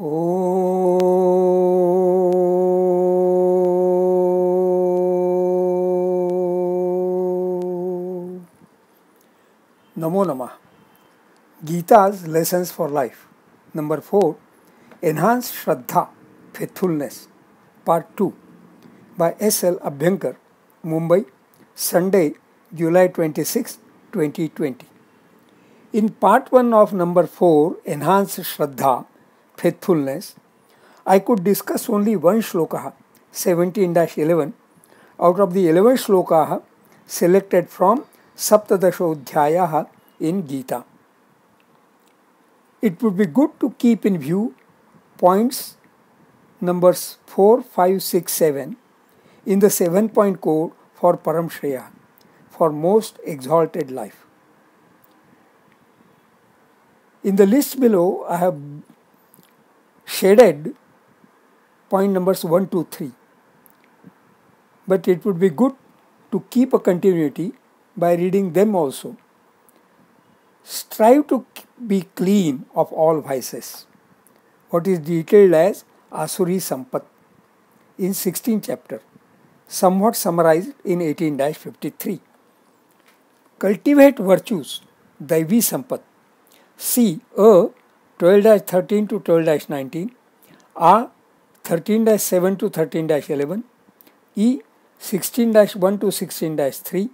Om Namo Namah. Gita's Lessons for Life. Number 4. Enhanced Shraddha, Faithfulness. Part 2. By S.L. Abhyankar, Mumbai, Sunday, July 26, 2020. In Part 1 of Number 4, Enhanced Shraddha, Faithfulness, I could discuss only one shloka, 17-11, out of the 11 shlokas selected from Saptadashodhyayaha in Gita. It would be good to keep in view points numbers 4, 5, 6, 7 in the 7-point code for Param Shreya, for most exalted life. In the list below, I have shaded point numbers 1, 2, 3. But it would be good to keep a continuity by reading them also. Strive to be clean of all vices, what is detailed as Asuri Sampat in 16th chapter, somewhat summarized in 18-53. Cultivate virtues, Daivi Sampat. See A 12-13 to 12-19, A 13-7 to 13-11, E 16-1 to 16-3,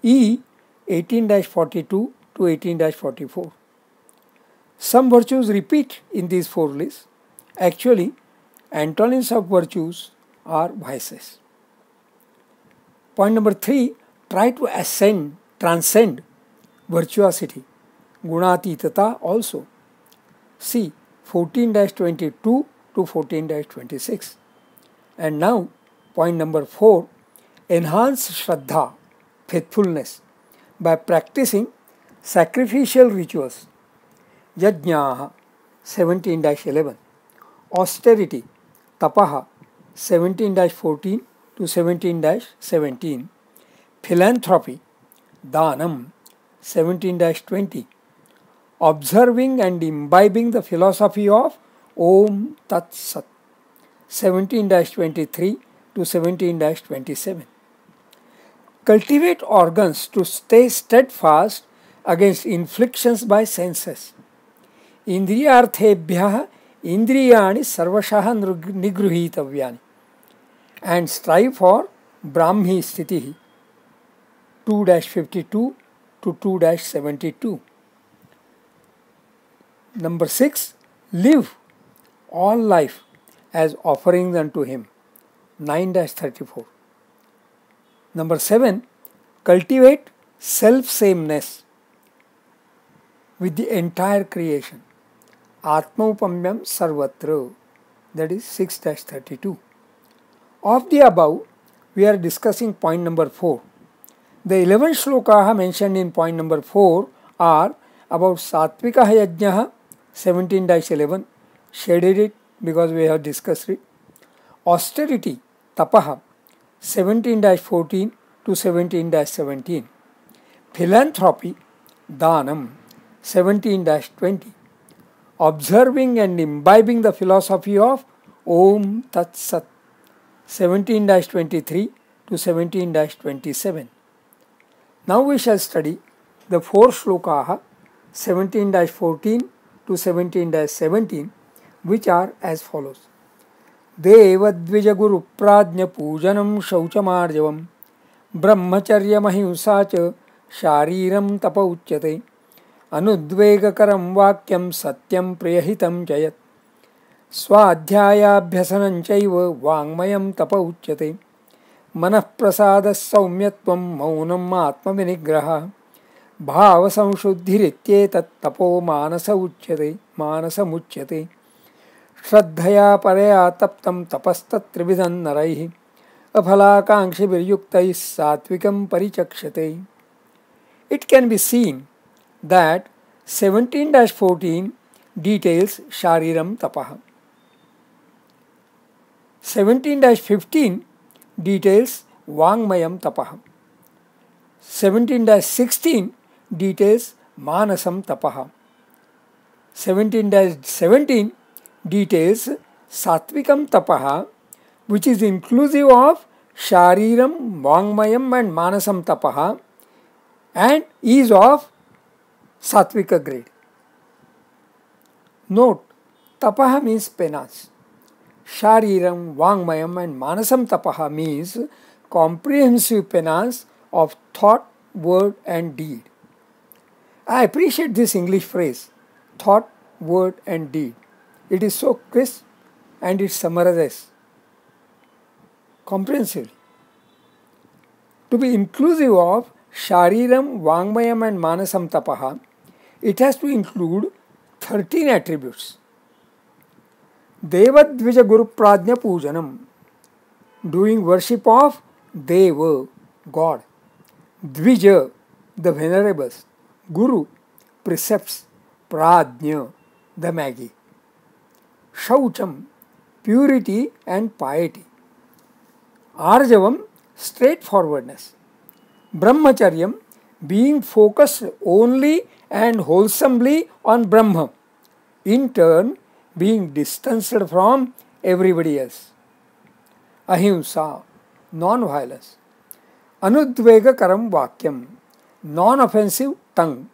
E 18-42 to 18-44. Some virtues repeat in these 4 lists. Actually, antonyms of virtues are vices. Point number 3, try to transcend virtuosity, Gunatitata also. See 14-22 to 14-26. And now, point number 4, enhance Shraddha, faithfulness, by practicing sacrificial rituals, Yajnaha, 17-11, austerity, Tapaha, 17-14 to 17-17, philanthropy, Danam, 17-20, observing and imbibing the philosophy of Om Tat Sat, 17-23 to 17-27. Cultivate organs to stay steadfast against inflictions by senses. Indriyarthebhyah indriyani sarvashah nigruhitavyani, and strive for Brahmi Sthitihi, 2-52 to 2-72. Number 6. Live all life as offerings unto Him, 9-34. Number 7. Cultivate self-sameness with the entire creation, Atmaupamyam Sarvatra, that is 6-32. Of the above, we are discussing point number 4. The 11 shlokas mentioned in point number 4 are about Satvika Yajnaha, 17-11, shaded it because we have discussed it. Austerity, Tapaha, 17-14 to 17-17. Philanthropy, Danam, 17-20. Observing and imbibing the philosophy of Om Tat Sat, 17-23 to 17-27. Now we shall study the 4 shlokas, 17-14 to 17-17, which are as follows. Devadvija Guru Pradnya Pujanam Shauchamarjavam Brahmacharya Mahimsa Shariram Tapa Uchyate Anudvegakaram Vakyam Satyam Priyahitam Jayat Swadhyayabhyasanam Chaiva Vangmayam Tapa Uchyate Manഃprasada Saumyatvam Maunam Atma Vinigraha Bhava Samshuddhirityetat Tapo Manasa Muchyate Shraddhaya Paraya Taptam Tapastat Trividan Naraihi Aphalakankshi Viryuktais Satvikam Parichakshate. It can be seen that 17-14 details Shariram Tapaha. 17-15 details Vangmayam Tapaha. 17-16 details Manasam Tapaha. 17-17 details Satvikam Tapaha, which is inclusive of Shariram, Vangmayam and Manasam Tapaha, and is of Satvika grade. Note, Tapaha means penance. Shariram, Vangmayam and Manasam Tapaha means comprehensive penance of thought, word and deed. I appreciate this English phrase, thought, word and deed. It is so crisp and it summarizes comprehensively. To be inclusive of Shariram, Vangmayam and Manasam Tapaha, it has to include 13 attributes. Devadvija Guru Pradnya Pujanam, doing worship of Deva, God. Dvija, the venerables. Guru, precepts. Pradnya, the Magi. Shaucham, purity and piety. Arjavam, straightforwardness. Brahmacharyam, being focused only and wholesomely on Brahma. In turn, being distanced from everybody else. Ahimsa, non-violence. Anudvegakaram vakyam, non-offensive tongue.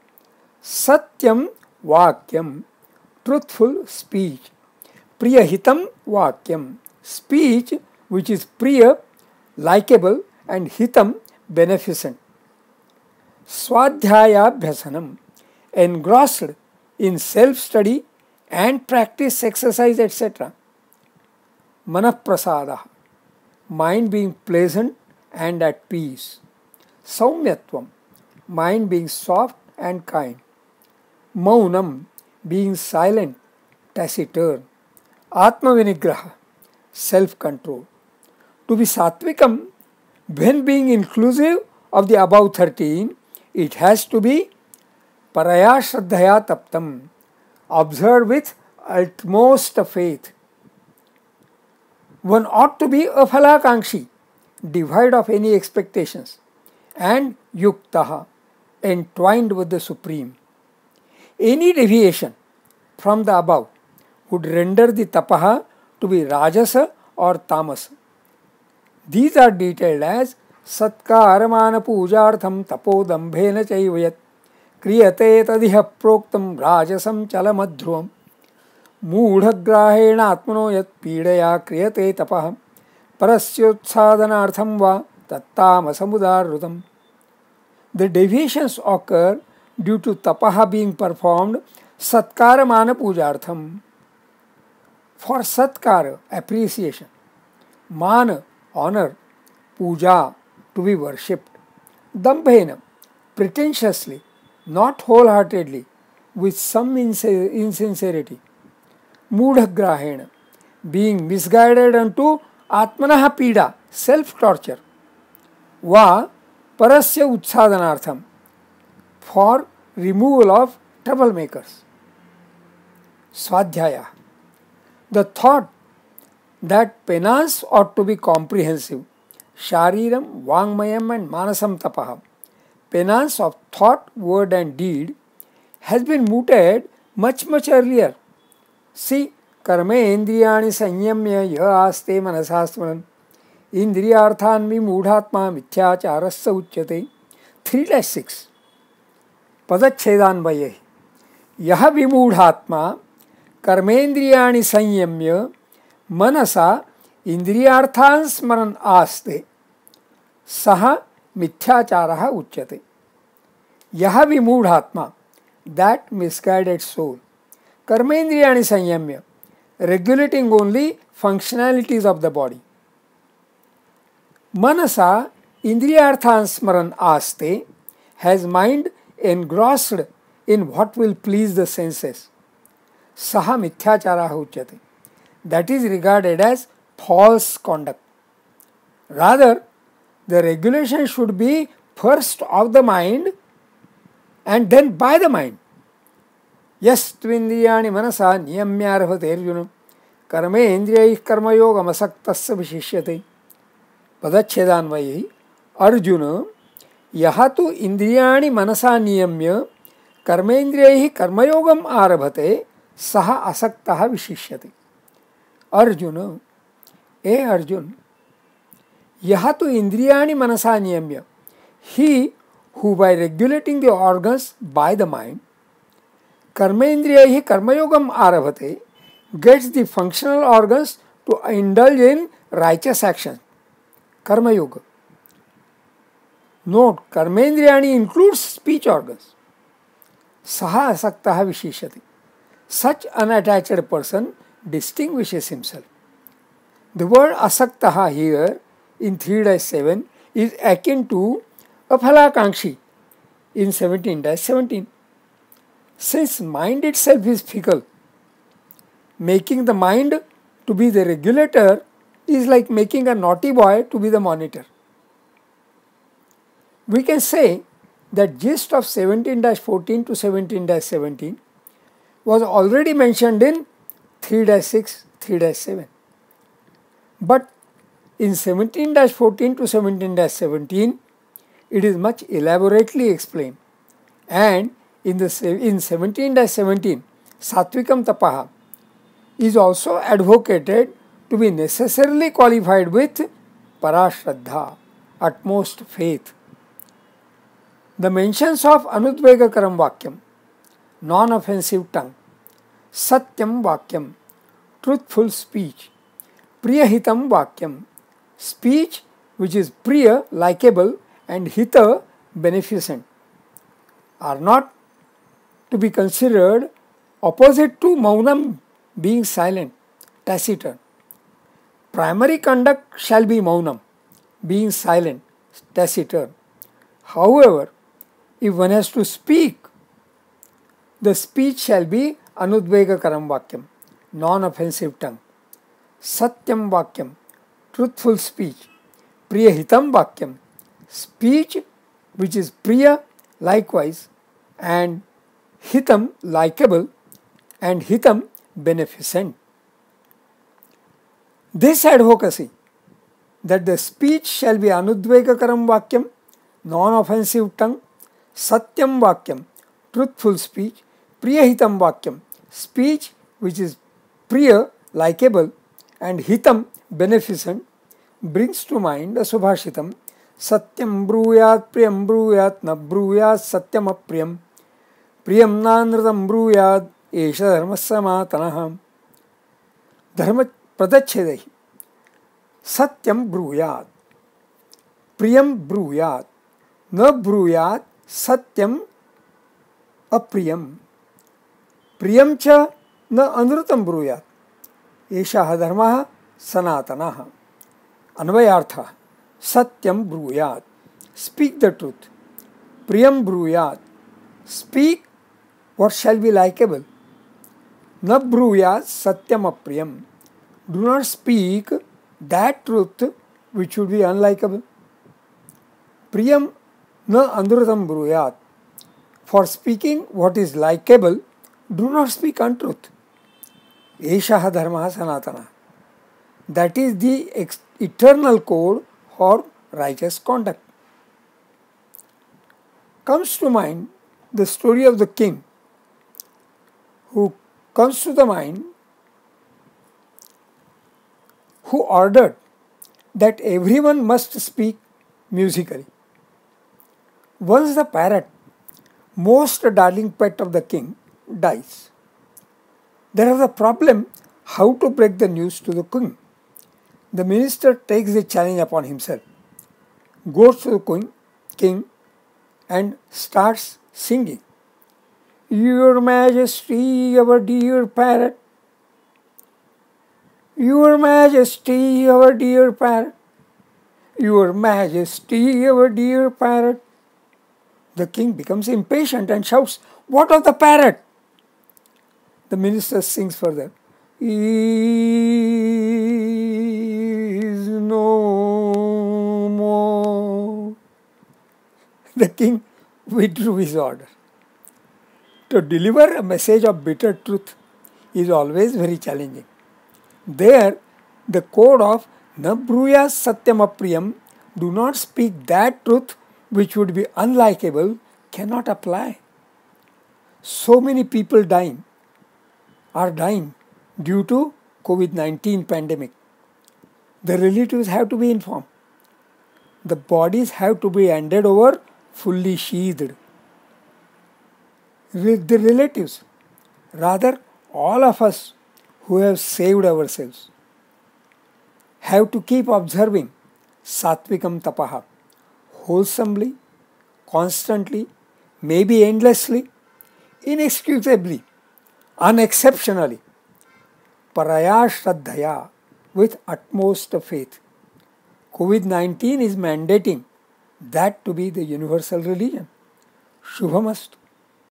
Satyam vakyam, truthful speech. Priyahitam vakyam, speech which is priya, likable, and hitam, beneficent. Swadhyaya bhyasanam, engrossed in self-study and practice, exercise, etc. Manaprasada, mind being pleasant and at peace. Saumyatvam, mind being soft and kind. Maunam, being silent, taciturn. Atmavinigraha, self-control. To be Satvikam, when being inclusive of the above 13, it has to be Paraya Shraddhaya Taptam, observed with utmost faith. One ought to be Afalakankshi, devoid of any expectations, and Yuktaha, entwined with the Supreme. Any deviation from the above would render the Tapaha to be Rajasa or Tamasa. These are detailed as Satkaramana Pujartham Tapodambhena Chaivayat Kriyate Tadiha Proktam Rajasam Chalamadhruvam Moodhagrahena Atmano Yat Pidaya Kriyate Tapaha Parasyotsadhanartham Va Tattamasamudarrutam. The deviations occur due to Tapaha being performed Satkaramana Pujartham, for Satkara, appreciation, Mana, honor, Puja, to be worshipped, Dambhena, pretentiously, not wholeheartedly, with some insincerity, Moodhagrahena, being misguided unto Atmanaha Pida, self-torture, Va, Parasya Utsadhanartham, for removal of troublemakers. Swadhyaya, the thought that penance ought to be comprehensive. Shariram, Vangmayam and Manasam Tapaha, penance of thought, word and deed, has been mooted much earlier. See, Karme Indriyani Sanyamya Ya Aste Manasasmaran Indriyarthan Vimudhatma Mithyacharasya Uchyate 3-6 Padachhedanvaye Yaha Vimudhatma Karmendriyani Sanyamya Manasa Indriyarthan Smaran Aste Saha Mithyacharaha Uchyate. Yaha Vimudhatma, that misguided soul. Karmendriyani Sanyamya, regulating only functionalities of the body. Manasa Indriyarthan Smaran Aste, has mind engrossed in what will please the senses. Saha Mithyacharaha Uchyate, that is regarded as false conduct. Rather, the regulation should be first of the mind and then by the mind. Yes, Tvindriyani Manasa Niyamyarvate Arjuna Karme Indriyaih Karmayogam Asaktasya Vishishyate. Padachhedanvayi Arjuna Yahatu Indriyani Manasa Niyamya Karmendriyaih Karmayogam Arabhate सः असक्तः विशिष्यते। अर्जुन, ए अर्जुन, यः तु इंद्रियाणि मनसा नियम्य, he who by regulating the organs by the mind, कर्मेन्द्रियैः कर्मयोगम आरभते, gets the functional organs to indulge in righteous action. Karma yoga. Note, कर्मेन्द्रियाणि includes speech organs. Saha asaktaha vishishyati. Such unattached person distinguishes himself. The word asaktaha here in 3-7 is akin to aphalakankshi in 17-17. Since mind itself is fickle, making the mind to be the regulator is like making a naughty boy to be the monitor. We can say that gist of 17-14 to 17-17 was already mentioned in 3-6, 3-7. But in 17-14 to 17-17, it is much elaborately explained. And in 17-17, Satvikam Tapaha is also advocated to be necessarily qualified with Parashraddha, utmost faith. The mentions of Anudvegakaram Vakyam, non-offensive tongue, Satyam Vakyam, truthful speech, Priyahitam Vakyam, speech which is Priya, likable, and Hita, beneficent, are not to be considered opposite to Maunam, being silent, taciturn. Primary conduct shall be Maunam, being silent, taciturn. However, if one has to speak, the speech shall be Anudvegakaram Vakyam, non-offensive tongue, Satyam Vakyam, truthful speech, Priyahitam Vakyam, speech which is Priya, likewise, and Hitam, likable, and Hitam, beneficent. This advocacy that the speech shall be Anudvegakaram Vakyam, non-offensive tongue, Satyam Vakyam, truthful speech, Priyahitam Vakyam, speech which is Priya, likable, and Hitam, beneficent, brings to mind a Subhashitam, Satyam bruyat priyam bruyat na bruyat satyam apriyam, priyam nanratam bruyat esha dharma samatanah. Dharma pradachhedahi. Satyam bruyat, priyam bruyat, na bruyat satyam apriyam, priyam cha na anrutam bruyat, esha dharma sanatanah. Anvayartha. Satyam bruyat, speak the truth. Priyam bruyat, speak what shall be likable. Na bruyat satyam apriyam, do not speak that truth which would be unlikable. Priyam na andrutam bruyat, for speaking what is likable, do not speak untruth. Esha dharma sanatana, that is the eternal code for righteous conduct. Comes to mind the story of the king who comes to the mind, who ordered that everyone must speak musically. Once the parrot, most darling pet of the king, dies, there is a problem how to break the news to the king. The minister takes the challenge upon himself, goes to the king and starts singing. Your Majesty, our dear parrot. Your Majesty, our dear parrot. Your Majesty, our dear parrot. The king becomes impatient and shouts, what of the parrot? The minister sings further. Is no more. The king withdrew his order. To deliver a message of bitter truth is always very challenging. There, the code of na bruyas satyam apriyam, do not speak that truth which would be unlikable, cannot apply. So many people dying, are dying due to COVID-19 pandemic. The relatives have to be informed. The bodies have to be handed over fully sheathed. The relatives, rather all of us who have saved ourselves, have to keep observing Satvikam Tapaha wholesomely, constantly, maybe endlessly, inexcusably, unexceptionally, Paraya Shraddhaya, with utmost faith. COVID-19 is mandating that to be the universal religion. Shubhamastu.